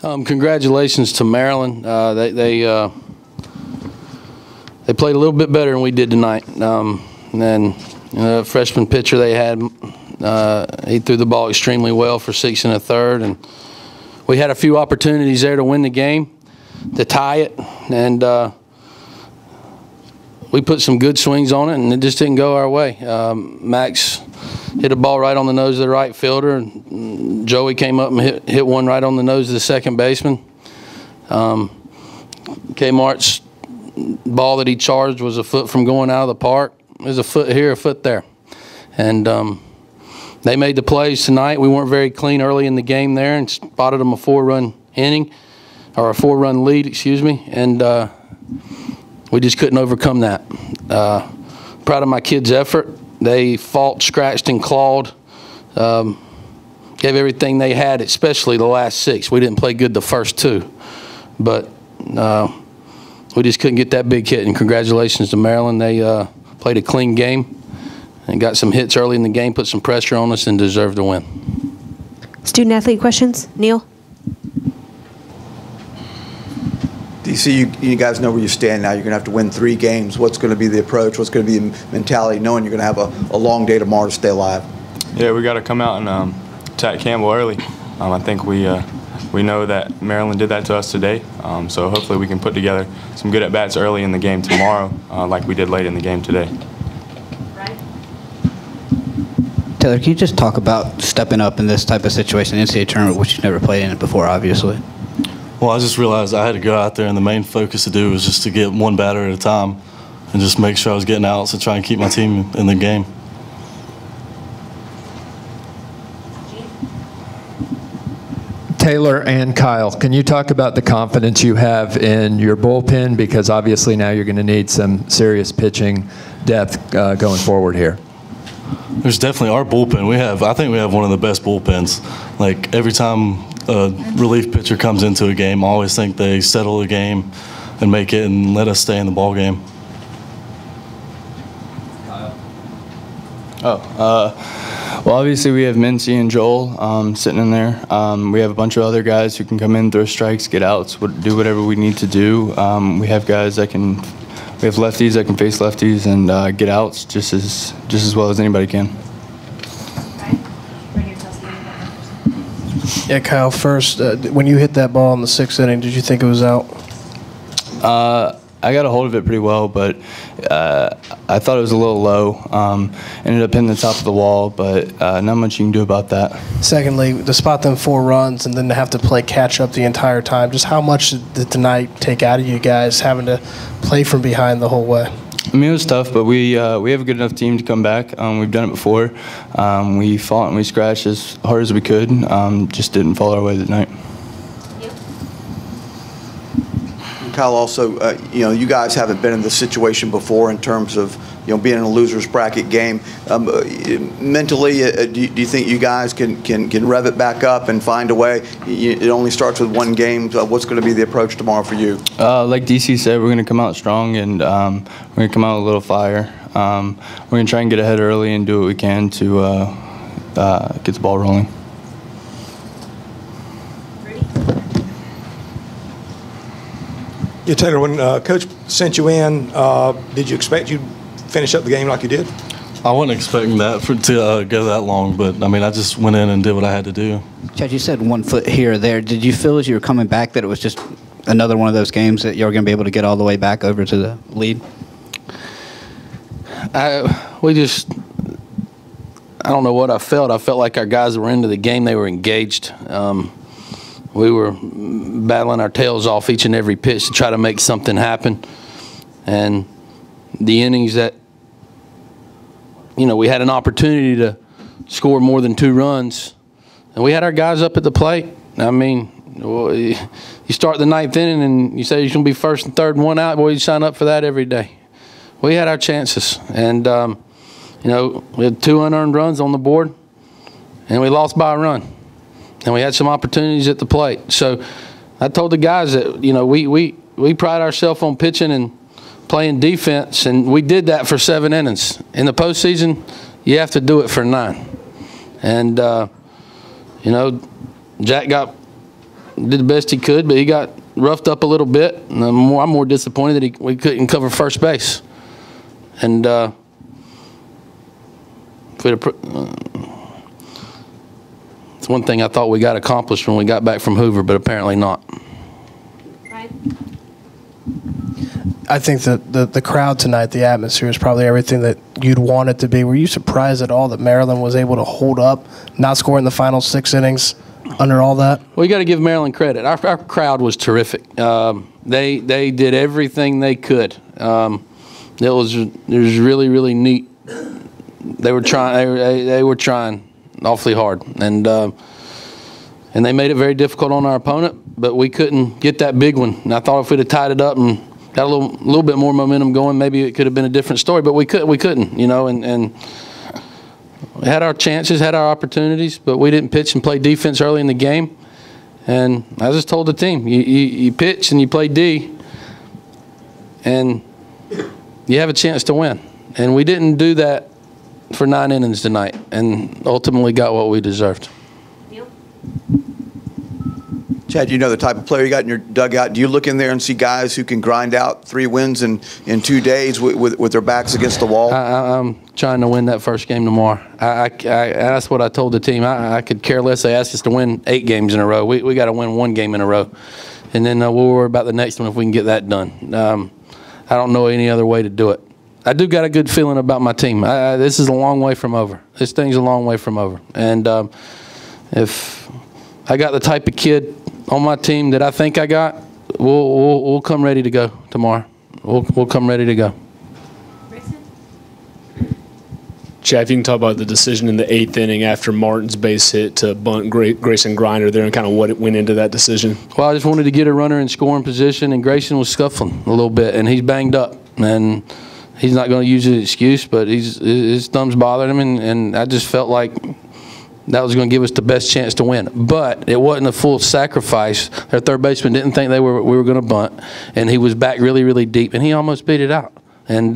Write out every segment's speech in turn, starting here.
Congratulations to Maryland. They played a little bit better than we did tonight. And the freshman pitcher they had, he threw the ball extremely well for 6 1/3, and we had a few opportunities there to win the game, to tie it, and we put some good swings on it, and it just didn't go our way. Max hit a ball right on the nose of the right fielder, and Joey came up and hit one right on the nose of the second baseman. Kmart's ball that he charged was a foot from going out of the park. There's a foot here, a foot there. And they made the plays tonight. We weren't very clean early in the game there and spotted them a 4-run inning, or a 4-run lead, excuse me, and we just couldn't overcome that. Proud of my kids' effort. They fought, scratched, and clawed, gave everything they had, especially the last 6. We didn't play good the first 2, but we just couldn't get that big hit, and congratulations to Maryland. They played a clean game and got some hits early in the game, put some pressure on us, and deserved to win. Student-athlete questions? Neil? DC, you guys know where you stand now. You're going to have to win 3 games. What's going to be the approach? What's going to be the mentality, knowing you're going to have a long day tomorrow to stay alive? Yeah, we got to come out and attack Campbell early. I think we know that Maryland did that to us today, so hopefully we can put together some good at-bats early in the game tomorrow, like we did late in the game today. Taylor, can you just talk about stepping up in this type of situation, NCAA tournament, which you've never played in it before, obviously? Well, I just realized I had to go out there, and the main focus to do was just to get one batter at a time and just make sure I was getting outs and try and keep my team in the game. Taylor and Kyle, can you talk about the confidence you have in your bullpen? Because obviously now you're going to need some serious pitching depth going forward here. There's definitely our bullpen. I think we have one of the best bullpens. Like, every time a relief pitcher comes into a game, I always think they settle the game and make it and let us stay in the ball game. Well, obviously we have Mincy and Joel sitting in there. We have a bunch of other guys who can come in, throw strikes, get outs, do whatever we need to do. We have guys that can, we have lefties that can face lefties and get outs just as well as anybody can. Yeah, Kyle, first, when you hit that ball in the 6th inning, did you think it was out? I got a hold of it pretty well, but I thought it was a little low. Ended up hitting the top of the wall, but not much you can do about that. Secondly, to spot them 4 runs and then to have to play catch-up the entire time, just how much did tonight take out of you guys having to play from behind the whole way? I mean, it was tough, but we have a good enough team to come back. We've done it before. We fought and we scratched as hard as we could. Just didn't fall our way tonight. Kyle, also, you guys haven't been in this situation before in terms of, being in a loser's bracket game. Mentally, do you think you guys can rev it back up and find a way? It only starts with 1 game. What's going to be the approach tomorrow for you? Like DC said, we're going to come out strong, and we're going to come out with a little fire. We're going to try and get ahead early and do what we can to get the ball rolling. Yeah, Taylor, when Coach sent you in, did you expect you'd finish up the game like you did? I wasn't expecting that to go that long, but, I mean, I just went in and did what I had to do. Chad, you said 1 foot here or there. Did you feel as you were coming back that it was just another one of those games that you were going to be able to get all the way back over to the lead? I don't know what I felt. I felt like our guys were into the game. They were engaged. We were battling our tails off each and every pitch to try to make something happen. And the innings that, we had an opportunity to score more than 2 runs, and we had our guys up at the plate. I mean, you start the 9th inning and you say you're going to be 1st and 3rd and 1 out. Boy, you sign up for that every day. We had our chances. And, we had 2 unearned runs on the board, and we lost by a run. And we had some opportunities at the plate. So I told the guys that, we pride ourselves on pitching and playing defense, and we did that for 7 innings. In the postseason, you have to do it for 9. And, Jack got did the best he could, but he got roughed up a little bit. And I'm more disappointed that we couldn't cover first base. And it's one thing I thought we got accomplished when we got back from Hoover, but apparently not. I think that the crowd tonight, the atmosphere, is probably everything that you'd want it to be. Were you surprised at all that Maryland was able to hold up, not score in the final 6 innings under all that? Well, you got to give Maryland credit. Our crowd was terrific. They did everything they could. It was really, really neat. They were trying awfully hard, and they made it very difficult on our opponent. But we couldn't get that big one. And I thought if we'd have tied it up and got a little bit more momentum going, maybe it could have been a different story. But we couldn't, you know. And we had our chances, had our opportunities, but we didn't pitch and play defense early in the game. And I just told the team, you pitch and you play D, and you have a chance to win. And we didn't do that for 9 innings tonight, and ultimately got what we deserved. Chad, you know the type of player you got in your dugout. Do you look in there and see guys who can grind out 3 wins in 2 days with their backs against the wall? I'm trying to win that first game tomorrow. That's what I told the team. I could care less. They asked us to win 8 games in a row. We got to win 1 game in a row, and then we'll worry about the next one if we can get that done. I don't know any other way to do it. I do got a good feeling about my team. This is a long way from over. This thing's a long way from over. And if I got the type of kid on my team that I think I got, we'll come ready to go tomorrow. We'll come ready to go. Chad, if you can talk about the decision in the 8th inning after Martin's base hit to bunt Grayson Grinder there and kind of what went into that decision. Well, I just wanted to get a runner in scoring position, and Grayson was scuffling a little bit, and he's banged up. And he's not going to use an excuse, but his thumbs bothered him, and I just felt like that was going to give us the best chance to win. But it wasn't a full sacrifice. Their third baseman didn't think we were going to bunt, and he was back really, really deep, and he almost beat it out. And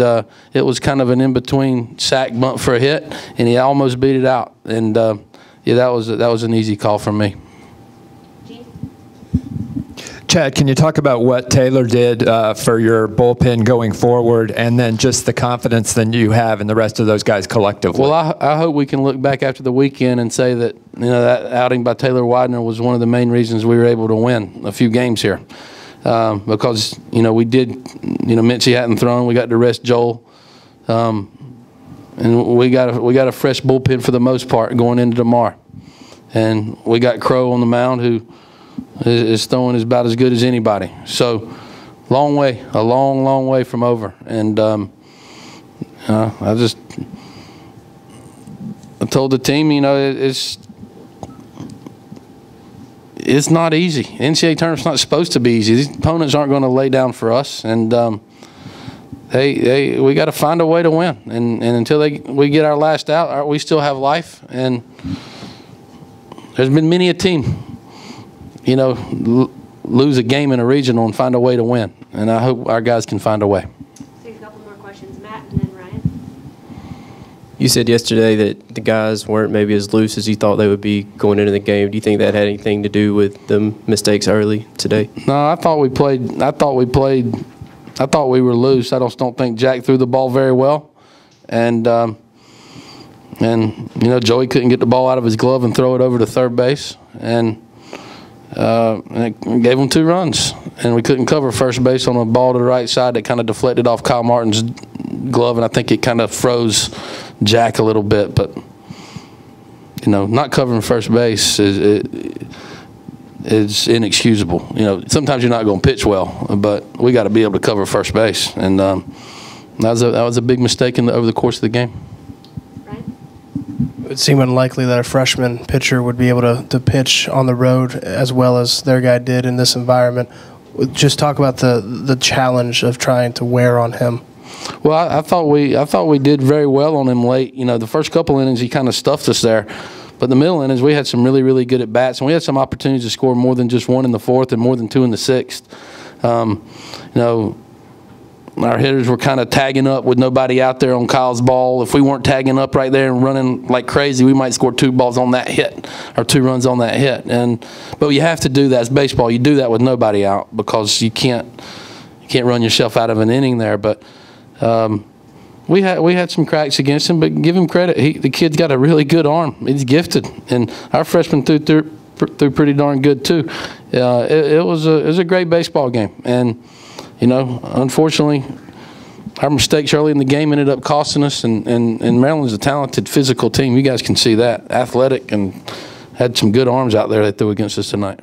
it was kind of an in-between sack bunt for a hit, and he almost beat it out. And, yeah, that was an easy call for me. Chad, can you talk about what Taylor did for your bullpen going forward, and then just the confidence that you have in the rest of those guys collectively? Well, I hope we can look back after the weekend and say that, you know, that outing by Taylor Widener was one of the main reasons we were able to win a few games here. Because, you know, we did, you know, Minchie hadn't thrown. We got to rest Joel. And we got a fresh bullpen for the most part going into tomorrow. And we got Crow on the mound, who is throwing is about as good as anybody. So, a long way from over. And I told the team, you know, it's not easy. NCAA tournament's not supposed to be easy. These opponents aren't going to lay down for us, and we got to find a way to win. And until we get our last out, we still have life. And there's been many a team, you know, lose a game in a regional and find a way to win. And I hope our guys can find a way. Take a couple more questions, Matt, and then Ryan. You said yesterday that the guys weren't maybe as loose as you thought they would be going into the game. Do you think that had anything to do with the mistakes early today? No, I thought we were loose. I just don't think Jack threw the ball very well. And you know, Joey couldn't get the ball out of his glove and throw it over to third base. And it gave them 2 runs. And we couldn't cover first base on a ball to the right side that kind of deflected off Kyle Martin's glove, and I think it kind of froze Jack a little bit. But, you know, not covering first base is inexcusable. You know, sometimes you're not going to pitch well, but we got to be able to cover first base. And that was a big mistake over the course of the game. It seemed unlikely that a freshman pitcher would be able to pitch on the road as well as their guy did in this environment. Just talk about the challenge of trying to wear on him. Well, I thought we did very well on him late. You know, the first couple innings he kind of stuffed us there, but the middle innings we had some really, really good at bats, and we had some opportunities to score more than just 1 in the 4th and more than 2 in the 6th. You know, our hitters were kind of tagging up with nobody out there on Kyle's ball. If we weren't tagging up right there and running like crazy, we might score 2 balls on that hit or 2 runs on that hit. But you have to do that. It's baseball. You do that with nobody out because you can't run yourself out of an inning there. But we had some cracks against him, but give him credit. The kid's got a really good arm. He's gifted, and our freshman threw pretty darn good too. It was a great baseball game, and unfortunately, our mistakes early in the game ended up costing us. And Maryland's a talented physical team. You guys can see that, athletic, and had some good arms out there they threw against us tonight.